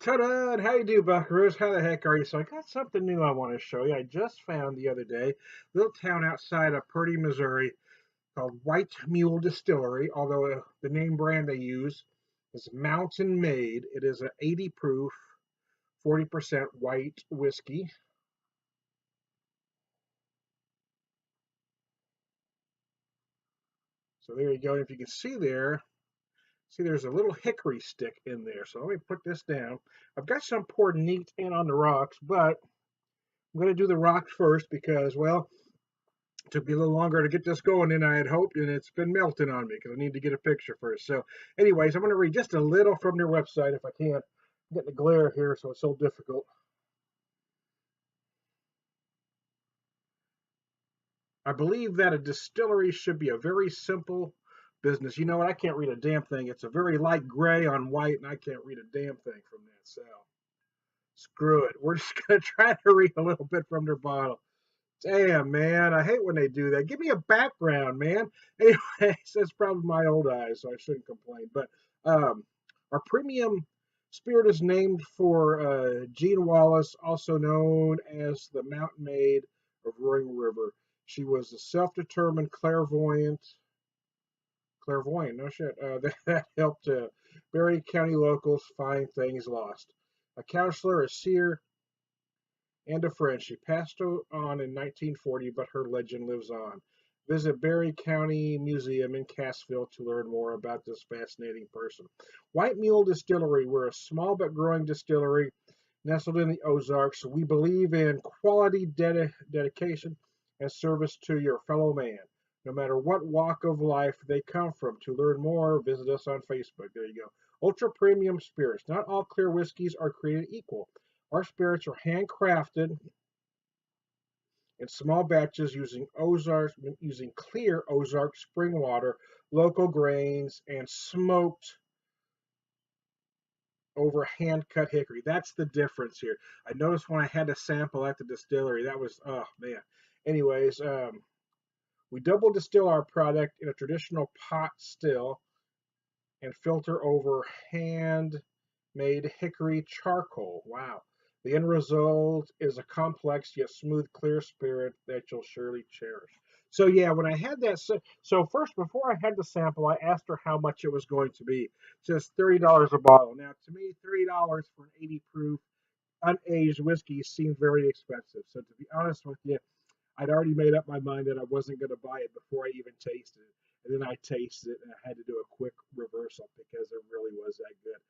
Ta-da! How you do, Buckaroos? How the heck are you? So I got something new I want to show you. I just found the other day, a little town outside of Purdy, Missouri, called White Mule Distillery. Although the name brand they use is Mountain Maid. It is an 80 proof, 40% white whiskey. So there you go. If you can see there, see there's a little hickory stick in there. So let me put this down. I've got some poured neat in on the rocks, but I'm going to do the rocks first because, well, took me a little longer to get this going than I had hoped, and it's been melting on me because I need to get a picture first. So, anyways, I'm going to read just a little from their website if I can. I'm getting the glare here, so it's so difficult. I believe that a distillery should be a very simple business. You know what? I can't read a damn thing. It's a very light gray on white, and I can't read a damn thing from that. So, screw it. We're just going to try to read a little bit from their bottle. Damn, man, I hate when they do that. Give me a background, man. Anyways, that's probably my old eyes, so I shouldn't complain. But our premium spirit is named for Jean Wallace, also known as the Mountain Maid of Roaring River. She was a self-determined clairvoyant, no shit, that helped Berry County locals find things lost. A counselor, a seer, and a friend. She passed on in 1940, but her legend lives on. Visit Berry County Museum in Cassville to learn more about this fascinating person. White Mule Distillery, we're a small but growing distillery nestled in the Ozarks. We believe in quality, dedication, and service to your fellow man, no matter what walk of life they come from. To learn more, visit us on Facebook. There you go. Ultra premium spirits. Not all clear whiskeys are created equal. Our spirits are handcrafted in small batches using clear Ozark spring water, local grains, and smoked over hand cut hickory. That's the difference here. I noticed when I had a sample at the distillery, that was, oh man. Anyways, we double distill our product in a traditional pot still and filter over hand made hickory charcoal. Wow. The end result is a complex yet smooth, clear spirit that you'll surely cherish. So yeah, when I had that, so first before I had the sample, I asked her how much it was going to be. It says $30 a bottle. Now to me, $30 for an 80 proof unaged whiskey seemed very expensive. So to be honest with you, I'd already made up my mind that I wasn't going to buy it before I even tasted it. And then I tasted it and I had to do a quick reversal because it really was that good.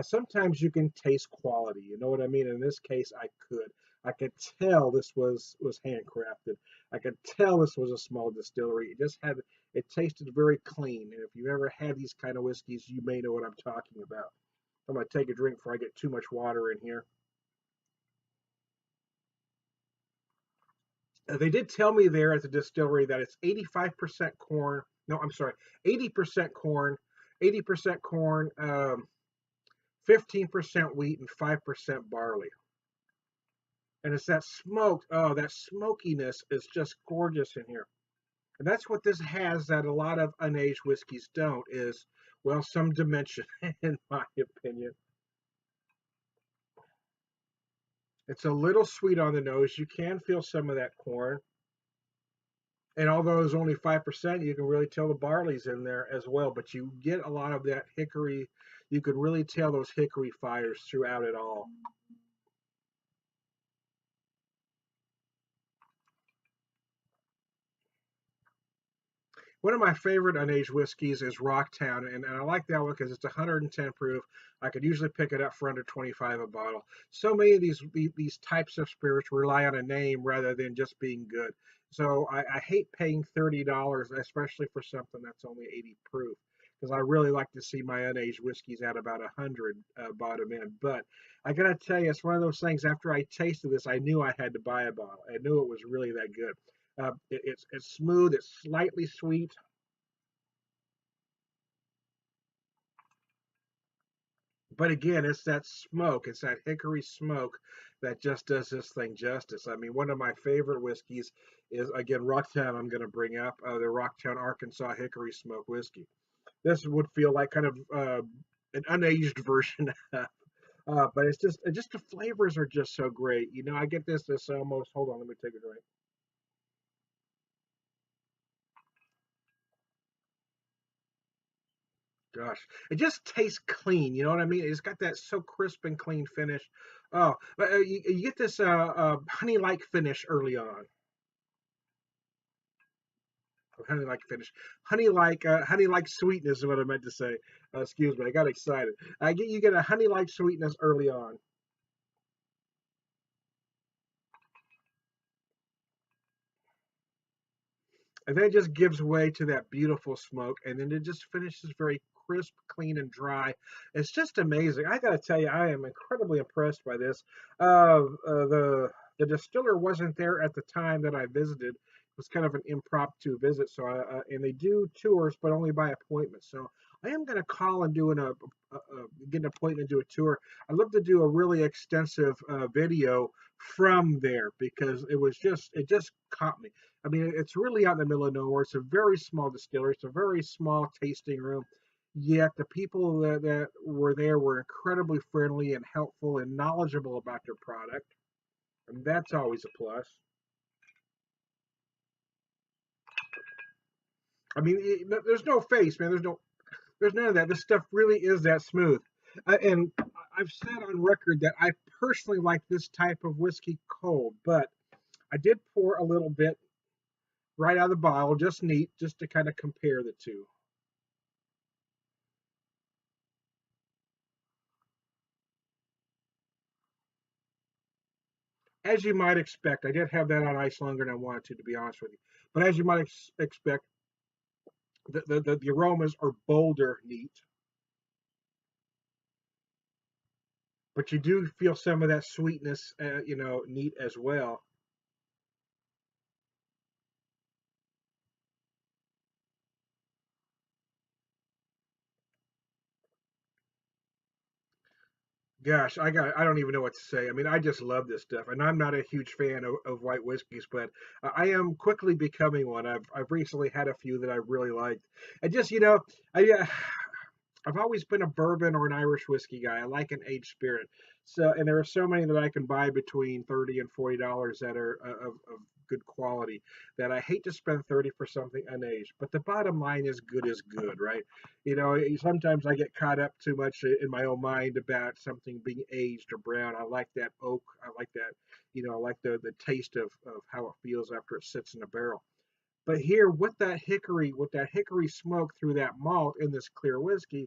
Sometimes you can taste quality. You know what I mean? In this case, I could. I could tell this was handcrafted. I could tell this was a small distillery. It tasted very clean. And if you've ever had these kind of whiskeys, you may know what I'm talking about. I'm gonna take a drink before I get too much water in here. They did tell me there at the distillery that it's 85% corn. No, I'm sorry, 80% corn, 80% corn, 15% wheat, and 5% barley. And it's that smoke. Oh, that smokiness is just gorgeous in here. And that's what this has that a lot of unaged whiskeys don't is, well, some dimension, in my opinion. It's a little sweet on the nose. You can feel some of that corn. And although it's only 5%, you can really tell the barley's in there as well. But you get a lot of that hickory. You can really tell those hickory fires throughout it all. One of my favorite unaged whiskeys is Rocktown, and I like that one because it's 110 proof. I could usually pick it up for under 25 a bottle. So many of these types of spirits rely on a name rather than just being good. So I hate paying $30, especially for something that's only 80 proof, because I really like to see my unaged whiskeys at about 100 bottom in. But I gotta tell you, it's one of those things. After I tasted this, I knew I had to buy a bottle. I knew it was really that good. It's smooth. It's slightly sweet. But again, it's that smoke. It's that hickory smoke that just does this thing justice. I mean, one of my favorite whiskeys is again Rocktown. I'm going to bring up the Rocktown, Arkansas Hickory Smoke Whiskey. This would feel like kind of an unaged version But it's just the flavors are just so great. I get this almost. Hold on, let me take a drink. Gosh, it just tastes clean. You know what I mean? It's got that so crisp and clean finish. Oh, but you get this honey-like finish early on. Honey-like finish. Honey-like sweetness is what I meant to say. Excuse me, I got excited. You get a honey-like sweetness early on. And then it just gives way to that beautiful smoke, and then it just finishes very crisp, clean, and dry. It's just amazing. I got to tell you, I am incredibly impressed by this. The distiller wasn't there at the time that I visited. It was kind of an impromptu visit, and they do tours, but only by appointment. So I am going to call and get an appointment to do a tour. I'd love to do a really extensive video from there because it just caught me. I mean, it's really out in the middle of nowhere. It's a very small distillery. It's a very small tasting room. Yet the people that were there were incredibly friendly and helpful and knowledgeable about their product, and that's always a plus. I mean, there's no face, man. There's none of that. This stuff really is that smooth. And I've said on record that I personally like this type of whiskey cold, but I did pour a little bit right out of the bottle, just neat, just to kind of compare the two. As you might expect, I did have that on ice longer than I wanted to be honest with you. But as you might expect, the aromas are bolder, neat, but you do feel some of that sweetness, neat as well. Gosh, I don't even know what to say. I mean, I just love this stuff, and I'm not a huge fan of white whiskeys, but I am quickly becoming one. I've recently had a few that I really liked, and just I've always been a bourbon or an Irish whiskey guy. I like an aged spirit. And there are so many that I can buy between $30 and $40 that are of good quality that I hate to spend 30 for something unaged. But the bottom line is good is good, right? Sometimes I get caught up too much in my own mind about something being aged or brown. I like that oak. I like that, I like the taste of how it feels after it sits in a barrel. But here, with that hickory smoke through that malt in this clear whiskey,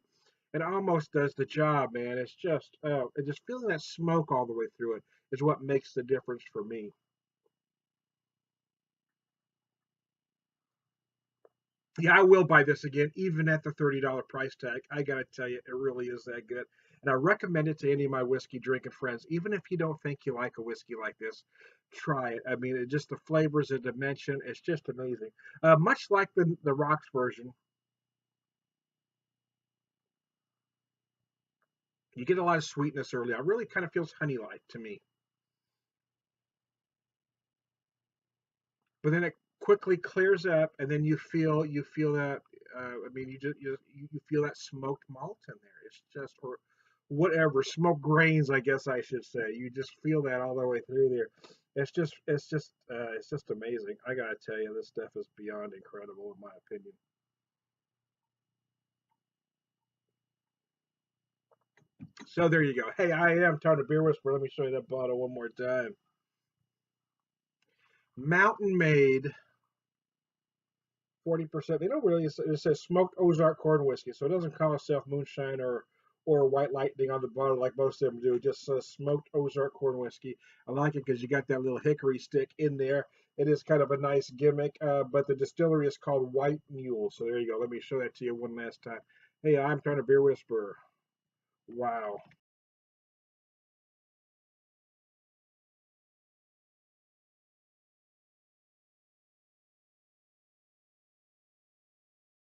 it almost does the job, man. Just feeling that smoke all the way through it is what makes the difference for me. Yeah, I will buy this again, even at the $30 price tag. I gotta tell you, it really is that good. And I recommend it to any of my whiskey drinking friends. Even if you don't think you like a whiskey like this, try it. I mean, just the flavors, the dimension, it's just amazing. Much like the rocks version, you get a lot of sweetness early. It really kind of feels honey-like to me. But then it quickly clears up, and then you feel that. I mean, you feel that smoked malt in there. It's just or whatever smoked grains, I guess I should say. You just feel that all the way through there. It's just amazing. I gotta tell you, this stuff is beyond incredible in my opinion. So there you go. Hey, I am Tony Beer Whisperer. Let me show you that bottle one more time. Mountain Maid 40%. They don't really. It says smoked Ozark corn whiskey, so it doesn't call itself moonshine or white lightning on the bottle like most of them do. It just says smoked Ozark corn whiskey. I like it because you got that little hickory stick in there. It is kind of a nice gimmick, but the distillery is called White Mule. So there you go. Let me show that to you one last time. Hey, I'm trying to beer whisperer. Wow.